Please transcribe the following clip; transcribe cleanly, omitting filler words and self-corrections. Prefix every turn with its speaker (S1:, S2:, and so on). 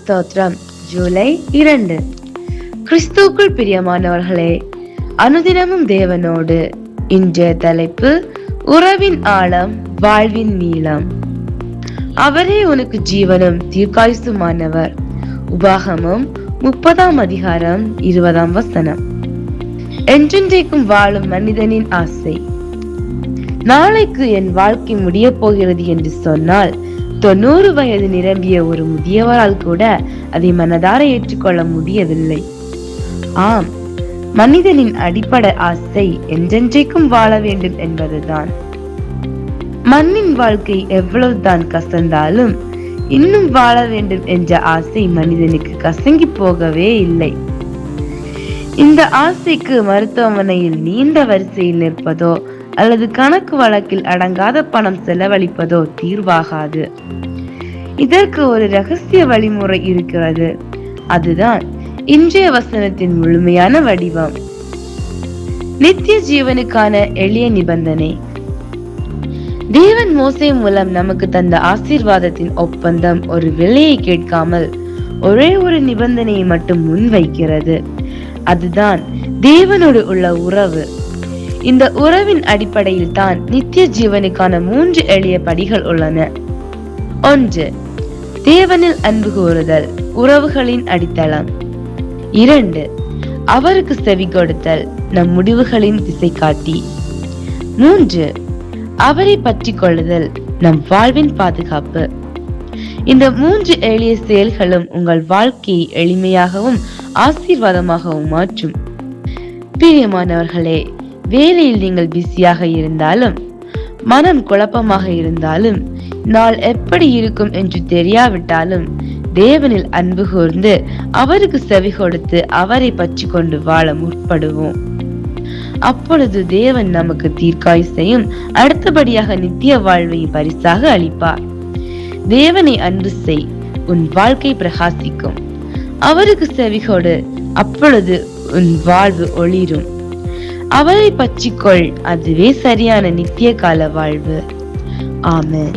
S1: ஸ்தோத்திரம். ஜூலை 2. கிறிஸ்துவுக்குள் பிரியமானவர்களே, அனுதினமும் தேவனோடு. இன்றைய தலைப்பு, உறவின் ஆழம், வாழ்வின் நீளம். அவரே உனக்கு ஜீவனும் தீர்க்காயுசுமானவர். உபாகமம் 30 அதிகாரம் 20 என்றென்றைக்கும் வாழும் மனிதனின் ஆசை. நாளைக்கு என் வாழ்க்கை முடிய போகிறது என்று சொன்னால் 90 வயது நிரம்பிய ஒரு முதியவரால் கூட அதை மனதார ஏற்றுக்கொள்ள முடியவில்லை. ஆம், மனிதனின் அடிப்படை ஆசை என்றென்றைக்கும் வாழ வேண்டும் என்பதுதான். மண்ணின் வாழ்க்கை எவ்வளவுதான் கசந்தாலும் இன்னும் வாழ வேண்டும் என்ற ஆசை மனிதனுக்கு கசங்கி போகவே இல்லை. இந்த ஆசைக்கு மருத்துவமனையில் நீண்ட வரிசையில் நிற்பதோ அல்லது கணக்கு வழக்கில் அடங்காத பணம் செலவழிப்பதோ தீர்வாகாது. இதற்கு ஒரு ரகசிய வழிமுறை இருக்கிறது. அதுதான் இன்றைய வசனத்தின் முழுமையான வடிவம். நித்திய ஜீவனுக்கான எளிய நிபந்தனை. தேவன் மோசே மூலம் நமக்கு தந்த ஆசீர்வாதத்தின் ஒப்பந்தம் ஒரு விலையை கேட்காமல் ஒரே ஒரு நிபந்தனையை மட்டும் முன்வைக்கிறது. அதுதான் தேவனோடு உள்ள உறவு. இந்த உறவின் அடிப்படையில் தான் நித்திய ஜீவனுக்கான 3 எளிய படிகள் உள்ளன. 1. தேவனில் அன்பு கூறுதல், உறவுகளின் அடித்தளம். 2. அவருக்கு செவி கொடுத்தல், நம் முடிவுகளின் திசை காட்டி. 3. அவரை பற்றி கொள்ளுதல், நம் வாழ்வின் பாதுகாப்பு. இந்த 3 எளிய செயல்களும் உங்கள் வாழ்க்கையை எளிமையாகவும் ஆசீர்வாதமாகவும் மாற்றும். பிரியமானவர்களே, வேலையில் நீங்கள் பிஸியாக இருந்தாலும், மனம் குழப்பமாக இருந்தாலும், நாள் எப்படி இருக்கும் என்று தெரியாவிட்டாலும், தேவனில் அன்பு கூர்ந்து அவருக்கு செவி கொடுத்து அவரை பற்றி கொண்டு வாழ முற்படுவோம். அப்பொழுது தேவன் நமக்கு தீர்க்காயுசையும் அடுத்தபடியாக நித்திய வாழ்வையும் பரிசாக அளிப்பார். தேவனை அன்பு செய், உன் வாழ்க்கை பிரகாசிக்கும். அவருக்கு செவிகொடு, அப்பொழுது உன் வாழ்வு ஒளிரும். அவரை பற்றிக்கொள், அதுவே சரியான நித்திய கால வாழ்வு. ஆமென்.